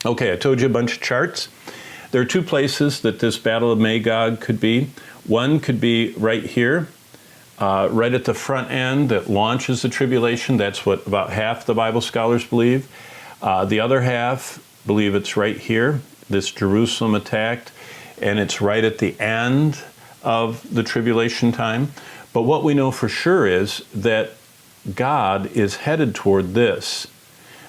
Okay, I told you a bunch of charts. There are two places that this Battle of Magog could be. One could be right here, right at the front end that launches the tribulation. That's what about half the Bible scholars believe. The other half believe it's right here, this Jerusalem attacked, and it's right at the end of the tribulation time. But what we know for sure is that God is headed toward this,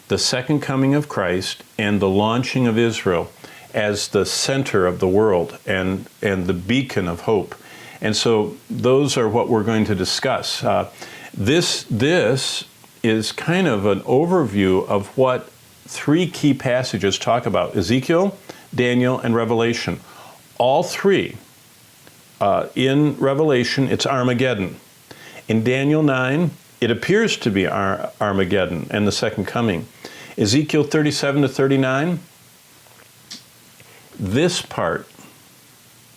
the second coming of Christ and the launching of Israel as the center of the world and the beacon of hope. And so those are what we're going to discuss. This is kind of an overview of what three key passages talk about: Ezekiel, Daniel, and Revelation. All three, in Revelation, it's Armageddon. In Daniel 9, it appears to be Armageddon and the second coming. Ezekiel 37 to 39, this part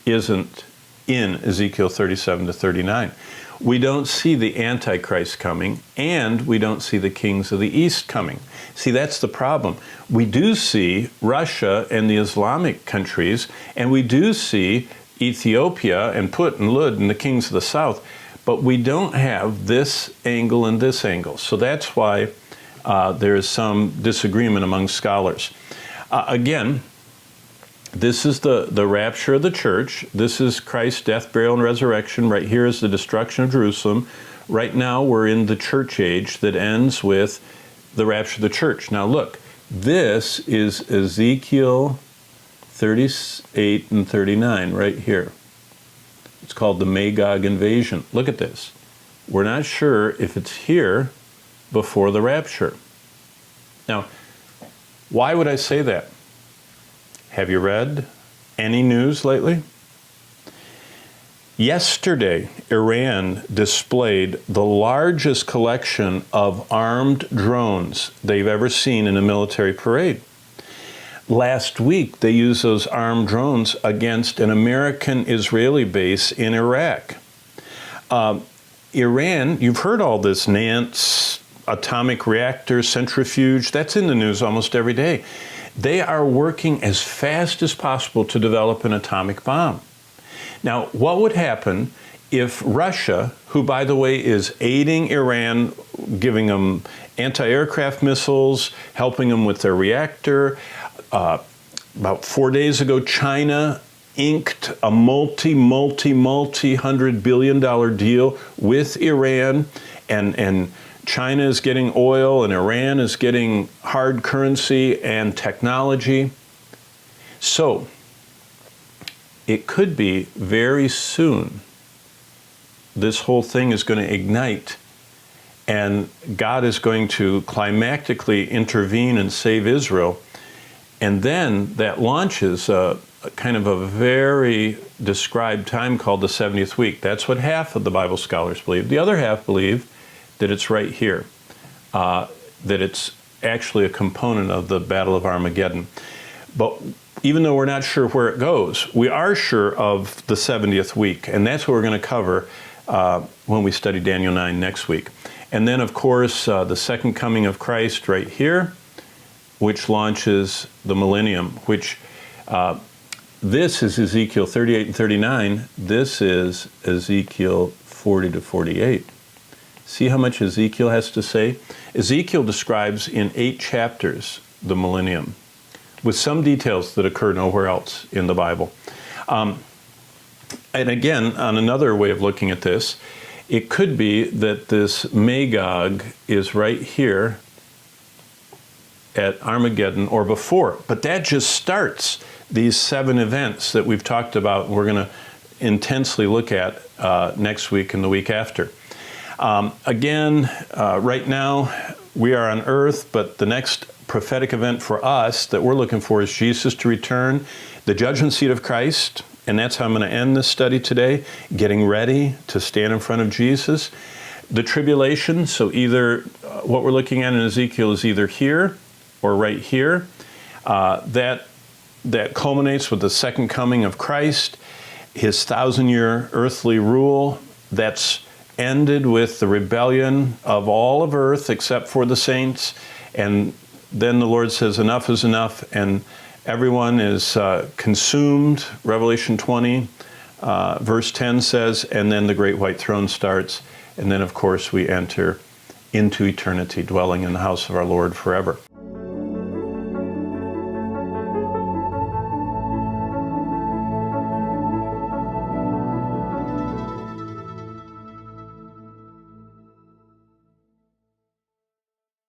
isn't in Ezekiel 37 to 39. We don't see the Antichrist coming, and we don't see the kings of the East coming. See, that's the problem. We do see Russia and the Islamic countries, and we do see Ethiopia and Put and Lud and the kings of the South, but we don't have this angle and this angle. So that's why there is some disagreement among scholars. Again, this is the rapture of the church. This is Christ's death, burial, and resurrection. Right here is the destruction of Jerusalem. Right now we're in the church age that ends with the rapture of the church. Now look, this is Ezekiel 38 and 39 right here. It's called the Magog invasion. Look at this. We're not sure if it's here before the rapture. Now, why would I say that? Have you read any news lately? Yesterday, Iran displayed the largest collection of armed drones they've ever seen in a military parade. Last week, they used those armed drones against an American-Israeli base in Iraq. Iran, you've heard all this, Nance, atomic reactor, centrifuge, that's in the news almost every day. They are working as fast as possible to develop an atomic bomb. Now, what would happen if Russia, who, by the way, is aiding Iran, giving them anti-aircraft missiles, helping them with their reactor, about 4 days ago, China inked a multi-hundred billion dollar deal with Iran, and China is getting oil and Iran is getting hard currency and technology. So it could be very soon this whole thing is going to ignite, and God is going to climactically intervene and save Israel. And then that launches a kind of a very described time called the 70th week. That's what half of the Bible scholars believe. The other half believe that it's right here, that it's actually a component of the Battle of Armageddon. But even though we're not sure where it goes, we are sure of the 70th week, and that's what we're going to cover when we study Daniel 9 next week. And then, of course, the second coming of Christ right here, which launches the millennium, which this is Ezekiel 38 and 39. This is Ezekiel 40 to 48. See how much Ezekiel has to say? Ezekiel describes in 8 chapters the millennium, with some details that occur nowhere else in the Bible. And again, on another way of looking at this, it could be that this Magog is right here at Armageddon or before, but that just starts these 7 events that we've talked about and we're going to intensely look at next week and the week after. Again, right now we are on earth, but the next prophetic event for us that we're looking for is Jesus to return, the judgment seat of Christ, and that's how I'm going to end this study today, getting ready to stand in front of Jesus. The tribulation, so either what we're looking at in Ezekiel is either here or right here. That culminates with the second coming of Christ, his 1,000-year earthly rule. That's ended with the rebellion of all of earth except for the saints, and then the Lord says, enough is enough, and everyone is consumed. Revelation 20, verse 10 says, and then the great white throne starts, and then, of course, we enter into eternity, dwelling in the house of our Lord forever.